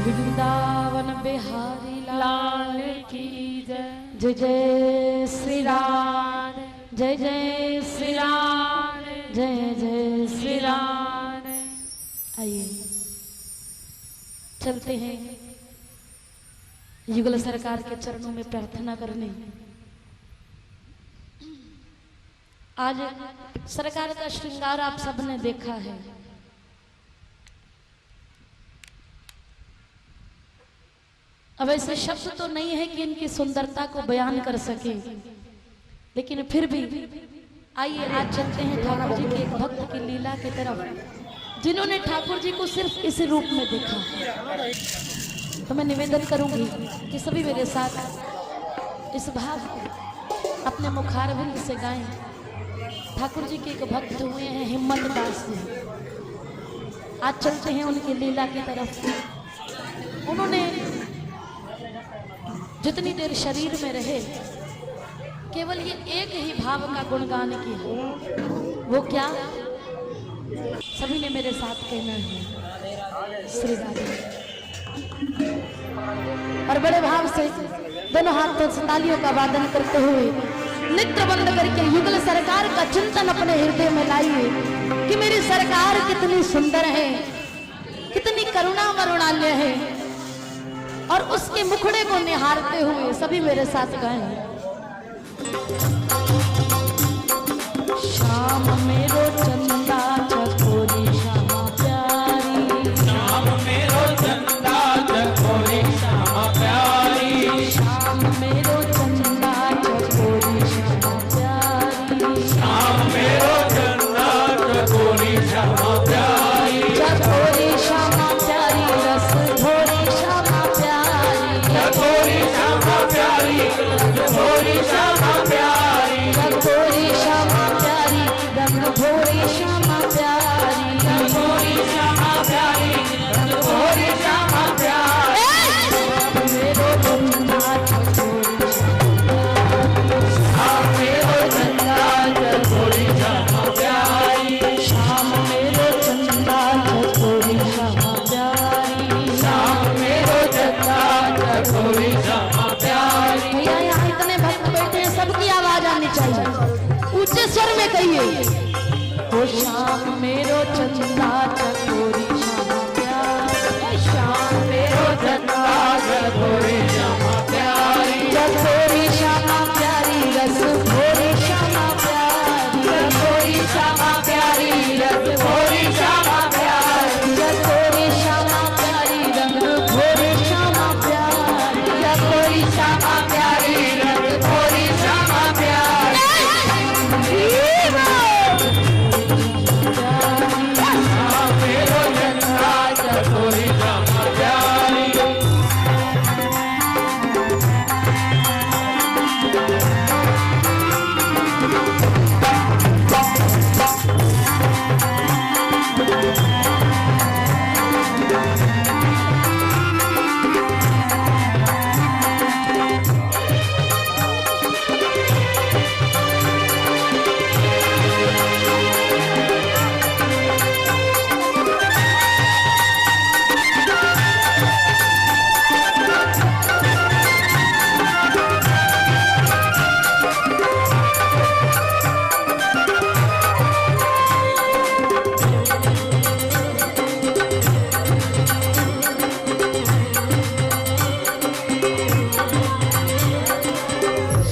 वृंदावन बिहारी लाल की जय। जय जय श्री राम, जय जय श्री राम, जय जय श्री राम। आइए चलते हैं युगल सरकार के चरणों में प्रार्थना करने। आज सरकार का श्रृंगार आप सबने देखा है। अब ऐसे शब्द तो नहीं है कि इनकी सुंदरता को बयान कर सके, लेकिन फिर भी आइए आज चलते हैं ठाकुर जी के एक भक्त की लीला की तरफ, जिन्होंने ठाकुर जी को सिर्फ इस रूप में देखा। तो मैं निवेदन करूंगी कि सभी मेरे साथ इस भाव को अपने मुखारविंद से गाएं। ठाकुर जी के एक भक्त हुए हैं हिम्मत दास जी। आज चलते हैं उनकी लीला की तरफ। उन्होंने जितनी देर शरीर में रहे केवल ये एक ही भाव का गुणगान किया। वो क्या? सभी ने मेरे साथ कहना है श्री राधे। और बड़े भाव से दोनों हाथों से तालियों का वादन करते हुए नेत्र बंद करके युगल सरकार का चिंतन अपने हृदय में लाइए कि मेरी सरकार कितनी सुंदर है, कितनी करुणा वरुणाल्य है। और उसके मुखड़े को निहारते हुए सभी मेरे साथ गाएं। शाम मेरो चंदा चकोरी श्यामा प्यारी, शाम मेरो चंदा चकोरी श्यामा प्यारी, शाम मेरो चंदा चकोरी श्यामा प्यारी, शाम मेरो चंदा चकोरी श्यामा प्यारी, चकोरी श्यामा प्यारी रस भोरी श्यामा प्यारी, चकोरी श्यामा प्यारी, चकोरी श्यामा प्यारी, चकोरी श्यामा प्यारी रंग भोरी श्यामा प्यारी, चकोरी श्यामा प्यारी, चकोरी श्यामा प्यारी। मेरो चंदा चकोरी शाम मेरो चंदा चकोरी श्यामा प्यारी, शाम मेरो चंदा चकोरी श्यामा प्यारी, शाम मेरो चंदा चकोरी श्यामा प्यारी। भैया यहाँ इतने भक्त बैठे हैं, सबकी आवाज आनी चाहिए, ऊंचे स्वर में कहिए। ओ शाम मेरो चंदा चकोरी श्यामा प्यारी, शाम मेरो चंदा चकोरी श्यामा प्यारी, चकोरी श्यामा प्यारी रस भोरी श्यामा प्यारी, चकोरी श्यामा प्यारी, चकोरी श्यामा प्यारी, चकोरी श्यामा प्यारी रंग भोरी श्यामा प्यारी, चकोरी श्यामा प्यारी, चकोरी श्यामा प्यारी। शाम मेरो चंदा चकोरी श्यामा प्यारी,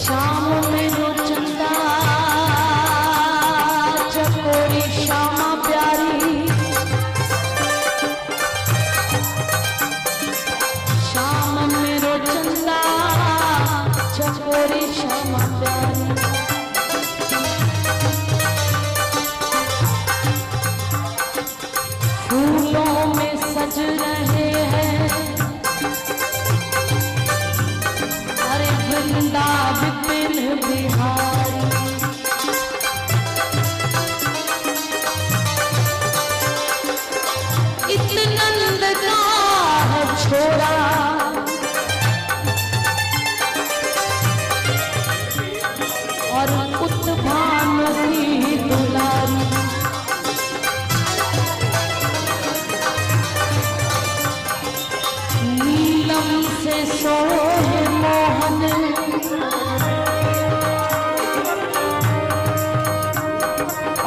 श्याम मेरो चंदा चकोरी श्यामा प्यारी, श्याम मेरो चंदा चकोरी श्यामा प्यारी। फूलों में सज रहे हैं अरे वृंदा विपिन बिहारी, इतना नंद का है छोड़ा और उत्भान की दुलारी। सोहे मोहन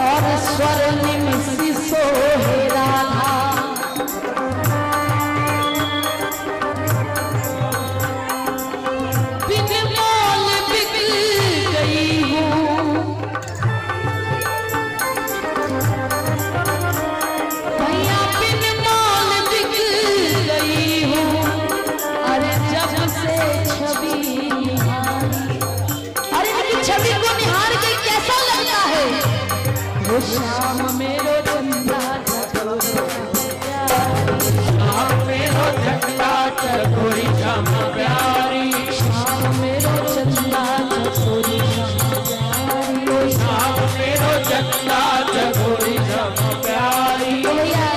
और स्वर्णिम सी सोहे राधा। बिन मोल बिक गई हूँ भैया, बिन मोल बिक गई हूँ। अरे जब से छवि निहारी, अरे इनकी छवि को निहार के कैसा लगता है? वो शाम मेरो चंदा श्याम मेरो चंदा चकोरी श्यामा प्यारी, शाम मेरो चंदा चकोरी प्यारी। श्याम मेरो चंदा चकोरी श्यामा प्यारी। तो भैया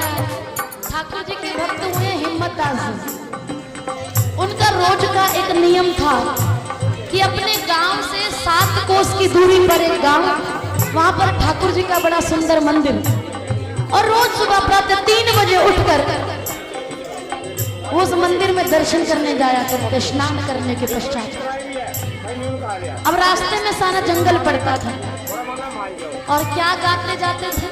ठाकुर जी के भक्त हुए हिम्मतदास जी। उनका रोज का एक नियम था कि अपने गांव से 7 कोस की दूरी पर एक गांव, वहां पर ठाकुर जी का बड़ा सुंदर मंदिर, और रोज सुबह प्रातः 3 बजे उठकर उस मंदिर में दर्शन करने जाया करते, स्नान करने के पश्चात। अब रास्ते में सारा जंगल पड़ता था और क्या गाते जाते थे?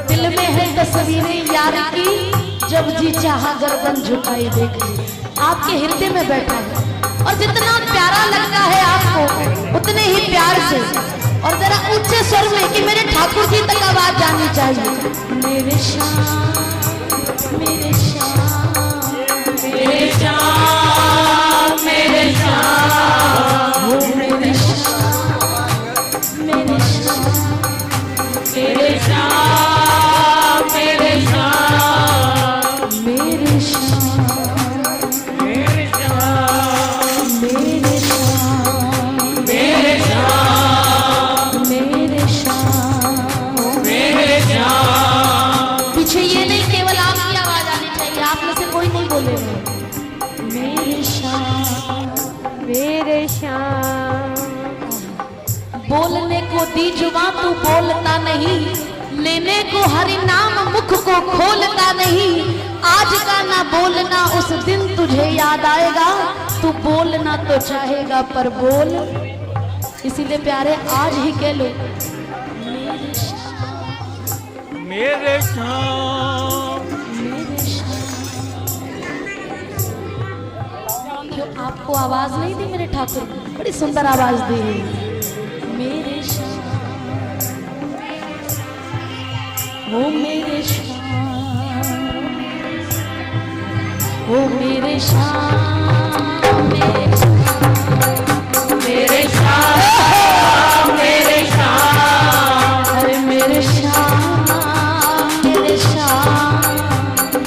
दिल में है तस्वीरें यार की, जब जी चाहा गर्दन झुकाई देखी। आपके हृदय में बैठा है और जितना प्यारा लगता है आपको उतने ही प्यार से और जरा ऊंचे स्वर में कि मेरे ठाकुर जी तक आवाज जानी चाहिए। मेरे श्याम मेरे श्याम मेरे श्याम मेरे श्याम, हो मेरे श्याम मेरे श्याम मेरे श्याम मेरे श्याम, मेरे श्याम मेरे श्याम मेरे श्याम मेरे श्याम मेरे श्याम। मेरे श्याम। पीछे ये नहीं केवल आपकी आवाज आनी चाहिए, आप में से कोई नहीं बोलेगा। मेरे श्याम मेरे श्याम, बोलने को दी जुबां तू बोलता नहीं, लेने को हरि नाम मुख को खोलता नहीं। आज का ना बोलना उस दिन तुझे याद आएगा, तू बोलना तो चाहेगा पर बोल। इसीलिए प्यारे आज ही कह लो मेरे श्याम मेरे श्याम। मेरे श्याम। क्यों आपको आवाज नहीं दी मेरे ठाकुर को? बड़ी सुंदर आवाज दी है। मेरे श्याम ओ मेरे श्याम, ओ मेरे श्याम मेरे मेरे श्याम मेरे श्याम, अरे मेरे श्याम मेरे श्याम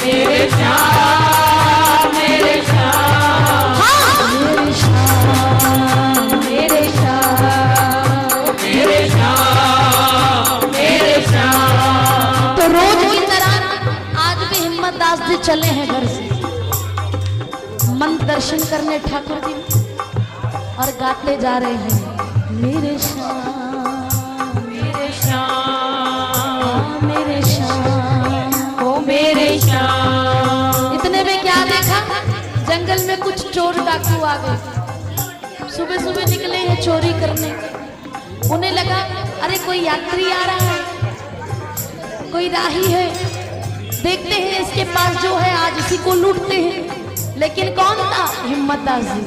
मेरे श्याम मेरे श्याम, मेरे श्याम मेरे श्याम। मेरे श्याम मेरे श्याम। तो रोज की तरह आज भी हिम्मतदास जी चले हैं घर से मंदिर दर्शन करने ठाकुर जी, और गाते जा रहे हैं मेरे श्याम मेरे श्याम मेरे श्याम ओ मेरे श्याम। इतने में क्या देखा? जंगल में कुछ चोर डाकू आ गए, सुबह सुबह निकले हैं चोरी करने। उन्हें लगा अरे कोई यात्री आ रहा है, कोई राही है, देखते हैं इसके पास जो है आज इसी को लूटते हैं। लेकिन कौन था? हिम्मतदास जी।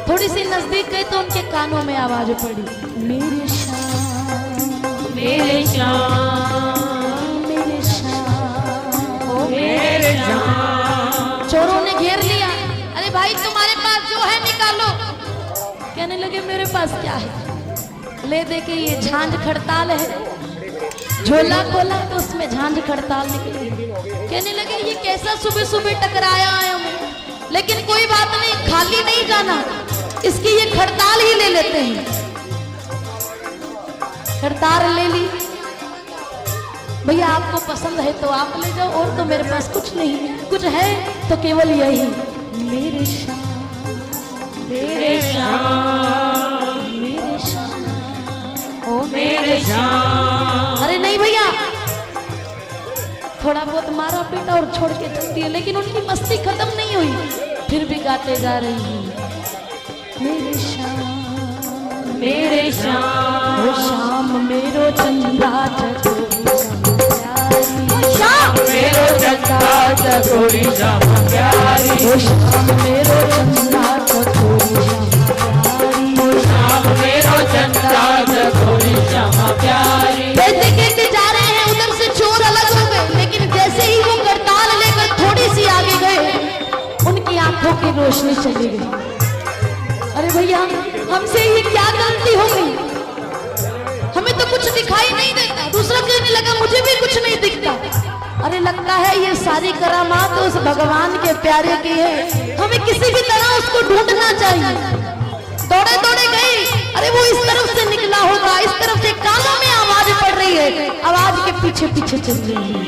थोड़ी सी नजदीक गए तो उनके कानों में आवाज पड़ी मेरे श्याम मेरे श्याम मेरे श्याम ओ मेरे श्याम। चोरों ने घेर लिया। अरे भाई तुम्हारे पास जो है निकालो। कहने लगे मेरे पास क्या है? ले दे के ये झांझ खड़ताल है। झोला खोला तो उसमें झांझ खड़ताल निकली। कहने लगे ये कैसा सुबह सुबह टकराया आया हूँ, लेकिन कोई बात नहीं, खाली नहीं जाना, इसकी ये खड़ताल ही ले लेते हैं। खड़ताल ले ली। भैया आपको पसंद है तो आप ले जाओ, और तो मेरे पास कुछ नहीं है, कुछ है तो केवल यही मेरे श्याम मेरे श्याम मेरे श्याम ओ मेरे श्याम। अरे नहीं भैया, थोड़ा बहुत मारा पीटा और छोड़ के चलती है, लेकिन उनकी मस्ती खत्म नहीं हुई। फिर भी गाते जा रही हूँ। मेरे श्याम मेरे श्याम ओ श्याम मेरो चंदा श्याम मेरो चंदा चकोरी श्यामा प्यारी ओ श्याम मेरो चंदा श्याम मेरो चंदा चकोरी श्यामा प्यारी। कहते कहते जा रहे हैं, उधर से चोर अलग हो गए, लेकिन जैसे ही वो करताल लेकर थोड़ी सी आगे गए, उनकी आंखों की रोशनी चली गई। अरे भैया, हमसे ये क्या गलती हो गई? हमें तो कुछ दिखाई नहीं देता। दूसरा कहने लगा मुझे भी कुछ नहीं दिखता। अरे लगता है ये सारी करामात उस भगवान के प्यारे की है, हमें किसी भी तरह उसको ढूंढना चाहिए। दौड़े दौड़े गए, अरे वो इस तरफ से निकला होगा, इस तरफ से कानों में आवाज पड़ रही है, आवाज के पीछे पीछे चल रही है।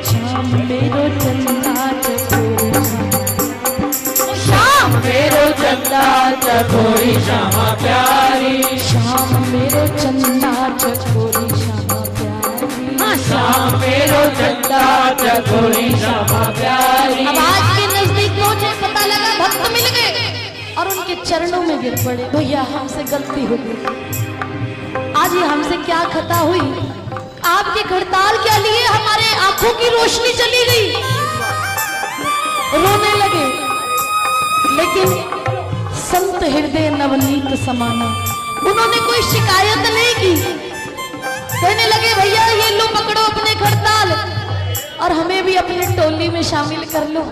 श्याम मेरो चंदा श्याम मेरो चंदा चकोरी श्यामा प्यारी श्याम मेरो चंदा चकोरी श्यामा प्यारी श्याम मेरो चंदा चकोरी श्यामा प्यारी। आवाज के नजदीक पहुंचे, पता लगा भक्त मिल गए और उनके चरणों में गिर पड़े। भैया हमसे गलती हो गई, आज ये हमसे क्या खता हुई? आपके हड़ताल के लिए हमारे आंखों की रोशनी चली गई। रोने लगे, लेकिन संत हृदय नवनीत समाना, उन्होंने कोई शिकायत नहीं की। कहने लगे भैया ये लो पकड़ो अपने हड़ताल और हमें भी अपनी टोली में शामिल कर लो,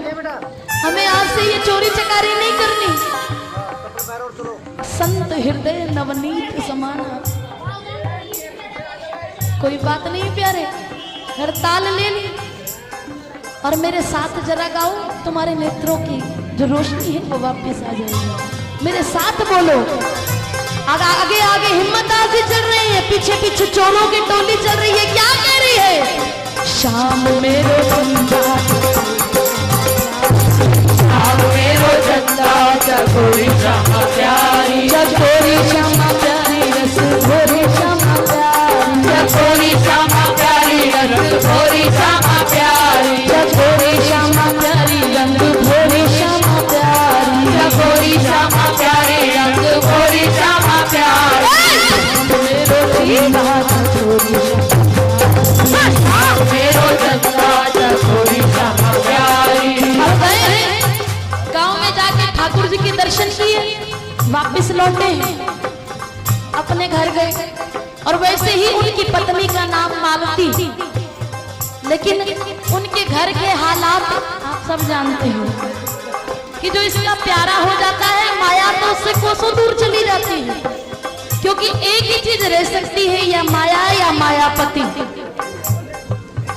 हमें आज से ये चोरी चकारी नहीं करनी। संत हृदय नवनीत समाना, कोई बात नहीं प्यारे, हड़ताल ले ली और मेरे साथ जरा गाओ, तुम्हारे नेत्रों की जो रोशनी है वो वापस आ जाएगी। मेरे साथ बोलो, आगे आगे हिम्मत आजी चल रही है, पीछे पीछे चोरों की टोली चल रही है। क्या कह रही है? श्याम मेरो चंदा श्याम मेरो चंदा चकोरी श्यामा प्यारी चकोरी श्यामा प्यारी रस भोरी श्यामा प्यारी चकोरी श्यामा प्यारी रंग भोरी श्यामा प्यारी चकोरी श्यामा प्यारी रंग भोरी श्यामा प्यारी चकोरी श्यामा प्यारी रंग भोरी श्यामा प्यारी। मेरो चंदा चकोरी श्याम मेरो चंदा चकोरी श्यामा प्यारी। अब गए हैं गांव में, जाके ठाकुर जी के दर्शन किए, वापस लौटे, अपने घर गए और वैसे ही उनकी पत्नी का नाम मालती, लेकिन उनके घर के हालात आप सब जानते हो कि जो इसका प्यारा हो जाता है, माया तो उससे कोसों दूर चली जाती है, क्योंकि एक ही चीज रह सकती है, या माया या मायापति।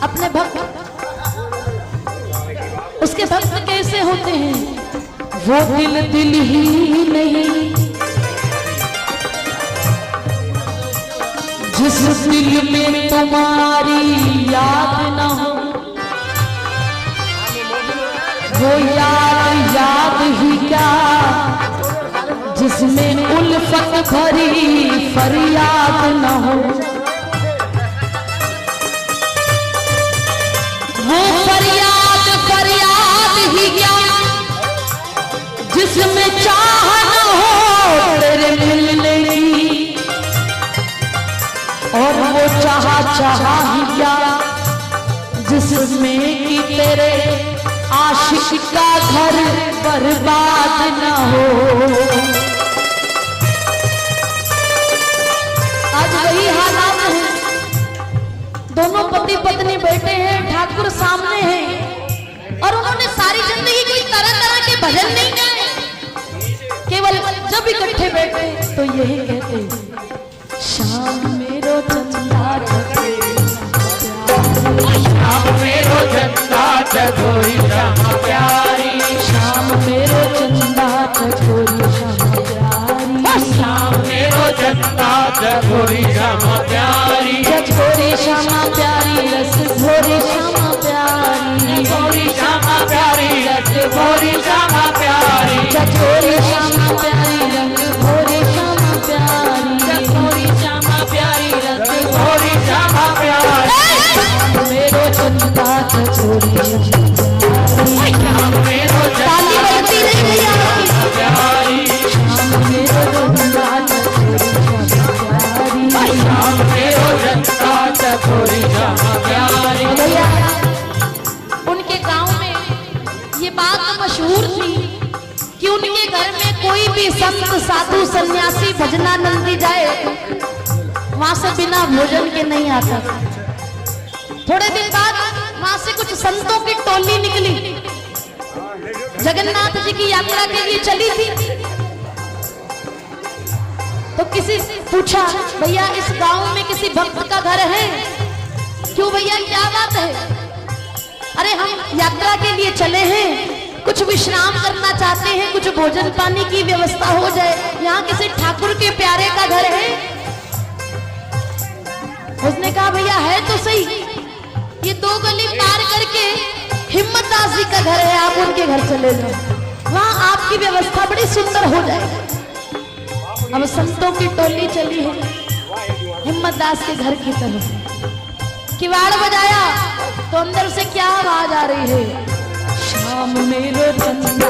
अपने भक्त, उसके भक्त कैसे होते हैं? वो दिल दिल ही नहीं जिस दिल में तुम्हारी याद न हो, वो याद याद ही क्या जिसमें उल्फत भरी फरियाद न हो। वो फरियाद फरियाद ही क्या जिसमें चाह न हो तेरे मिलने की, और वो चाहा ही क्या जिसमें कि तेरे आशिक का घर बर्बाद न हो। आज वही हालात है, दोनों पति पत्नी बैठे हैं, ठाकुर सामने हैं और उन्होंने सारी जिंदगी कोई तरह तरह के भजन नहीं गाए, केवल जब इकट्ठे बैठे तो यही कहते, श्याम मेरो चंदा श्याम मेरो चंदा चकोरी श्यामा प्यारी श्याम मेरो चंदा चकोरी श्यामा प्यारी श्याम मेरो चंदा चकोरी श्यामा प्यारी चकोरी श्यामा प्यारी रस भोरी श्यामा प्यारी चकोरी श्यामा प्यारी रस भोरी श्यामा प्यारी चकोरी श्यामा प्यारी रंग भोरी श्यामा प्यारी चकोरी श्यामा प्यारी रस भोरी श्यामा प्यारी मेरो चंदा चकोरी श्याम मेरो ताली बजती रही भैया। कोई भी संत साधु सन्यासी भजनानंदी जाए वहां से बिना भोजन के नहीं आता। थोड़े दिन बाद वहां से कुछ संतों की टोली निकली, जगन्नाथ जी की यात्रा के लिए चली थी। तो किसी पूछा, भैया इस गांव में किसी भक्त का घर है? क्यों भैया, क्या बात है? अरे हम यात्रा के लिए चले हैं, कुछ विश्राम करना चाहते हैं, कुछ भोजन पानी की व्यवस्था हो जाए। यहाँ किसी ठाकुर के प्यारे का घर है? उसने कहा, भैया है तो सही, ये 2 गली पार करके हिम्मतदास जी का घर है, आप उनके घर चले जाओ, वहां आपकी व्यवस्था बड़ी सुंदर हो जाएगी। अब संतों की टोली चली है हिम्मतदास के घर की तरफ। किवाड़ बजाया तो अंदर से क्या आवाज आ रही है? शाम मेरो चंदा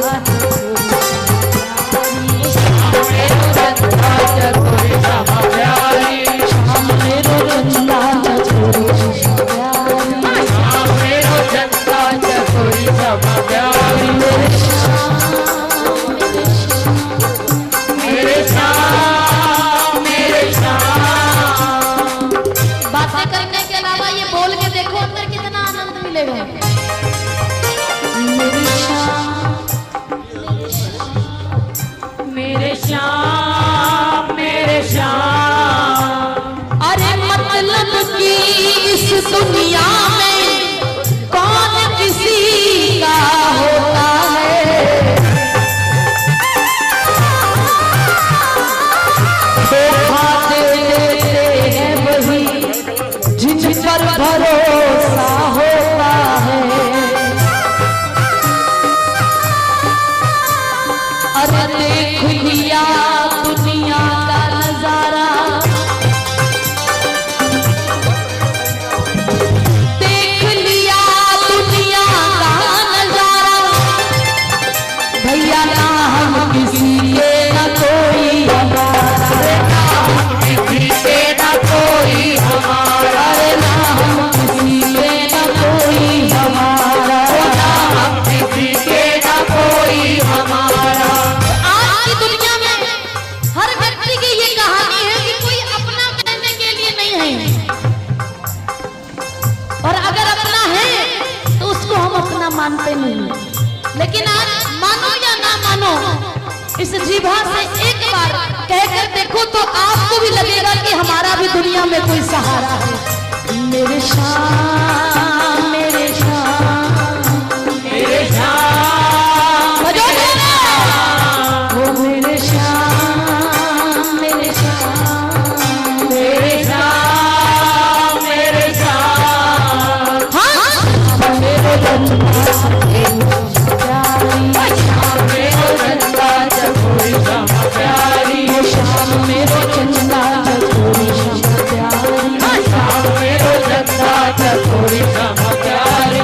बातें करने के अलावा ये बोल के देखो अंदर कितना आनंद मिलेगा। मेरे श्याम, मेरे श्याम, मेरे श्याम। अरे मतलब की इस दुनिया में कौन किसी का होता है? धोखा देते हैं वही जिन पर भरोसा होता है। अरे देख लिया दुनिया का नजारा, देख लिया दुनिया का नजारा, भैया ना हम किसी के ना कोई हमारा, किसी के ना कोई हमारा, अरे ना हम किसी के ना कोई हमारा, हम किसी के ना कोई हमारा। आज की दुनिया में हर व्यक्ति की ये कहानी है कि कोई अपना कहने के लिए नहीं है, और अगर अपना है तो उसको हम अपना मानते नहीं। लेकिन आज मानो या ना मानो, इस जीभा से एक बार कहकर देखो तो आपको भी लगेगा कि हमारा भी दुनिया में कोई सहारा है। मेरे श्याम, मेरे श्याम, मेरे श्याम, बजो ओ मेरे श्याम, मेरे श्याम, मेरे श्याम, मेरे श्याम। हाँ मेरे प्यारी, श्याम मेरो चंदा चकोरी श्याम प्यारी, श्याम मेरो चंदा चकोरी श्याम प्यारी।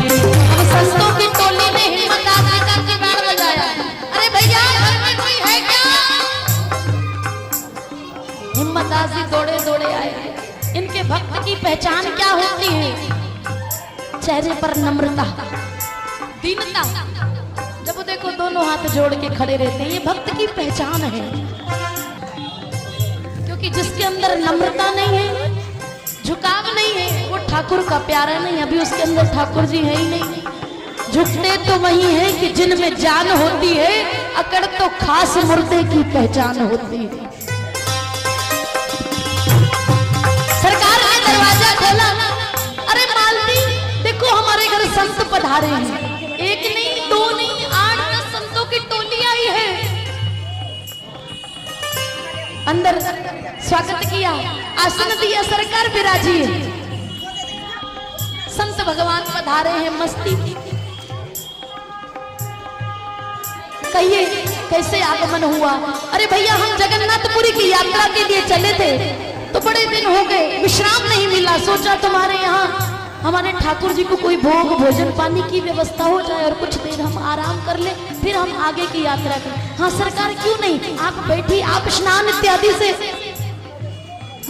अब संतों की टोली ने हिम्मतदास जी का किवाड़ बजाया। अरे भैया घर में कोई है क्या? हिम्मतदास जी दौड़े दौड़े आए। इनके भक्त की पहचान क्या होती है? चेहरे पर नम्रता, दीनता। जब देखो दोनों हाथ जोड़ के खड़े रहते हैं, ये भक्त की पहचान है। क्योंकि जिसके अंदर नम्रता नहीं है, झुकाव नहीं है, वो ठाकुर का प्यारा नहीं। अभी उसके अंदर ठाकुर जी है ही नहीं। झुकते तो वही है कि जिनमें जान होती है, अकड़ तो खास मुर्दे की पहचान होती है। सरकार ने दरवाजा खोला, अरे मालती देखो हमारे घर संत पधारे हैं। एक नहीं, 2 नहीं, 8-10 संतों की टोली आई है। अंदर स्वागत किया, आसन दिया, सरकार विराजी है। संत भगवान पधारे हैं, मस्ती। कहिए कैसे आगमन हुआ? अरे भैया हम जगन्नाथपुरी की यात्रा के लिए चले थे, तो बड़े दिन हो गए, विश्राम नहीं मिला। सोचा तुम्हारे यहाँ हमारे ठाकुर जी को कोई भोग भोजन पानी की व्यवस्था हो जाए और कुछ देर हम आराम कर ले, फिर हम आगे की यात्रा करें। हाँ सरकार, क्यों नहीं, आप बैठी, आप स्नान इत्यादि से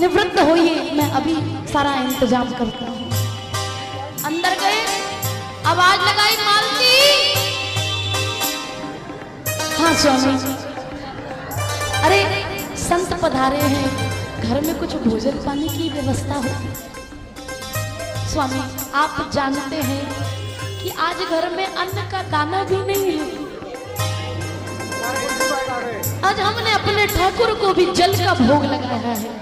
निवृत्त होइए, मैं अभी सारा इंतजाम करता हूँ। अंदर गए, आवाज लगाई, मालती। हाँ स्वामी, अरे संत पधारे हैं, घर में कुछ भोजन पानी की व्यवस्था हो। स्वामी आप जानते हैं कि आज घर में अन्न का दाना भी नहीं है। आज हमने अपने ठाकुर को भी जल का भोग लगाया है।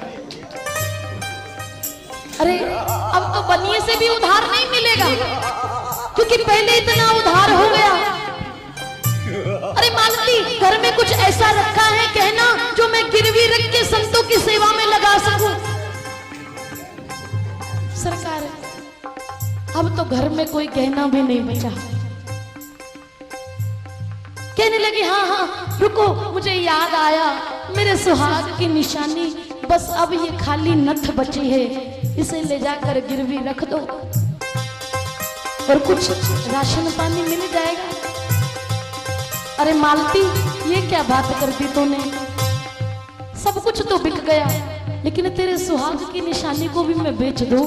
अरे अब तो बनिए से भी उधार नहीं मिलेगा, क्योंकि पहले इतना उधार हो गया। अरे मालती, घर में कुछ ऐसा रखा है कहना जो मैं गिरवी रख के संतों की सेवा में लगा सकूं। सरकार अब तो घर में कोई गहना भी नहीं बचा। कहने लगी हाँ हाँ रुको, मुझे याद आया, मेरे सुहाग की निशानी बस अब ये खाली नथ बची है, इसे ले जाकर गिरवी रख दो और कुछ राशन पानी मिल जाएगा। अरे मालती, ये क्या बात कर दी तूने? सब कुछ तो बिक गया, लेकिन तेरे सुहाग की निशानी को भी मैं बेच दूं?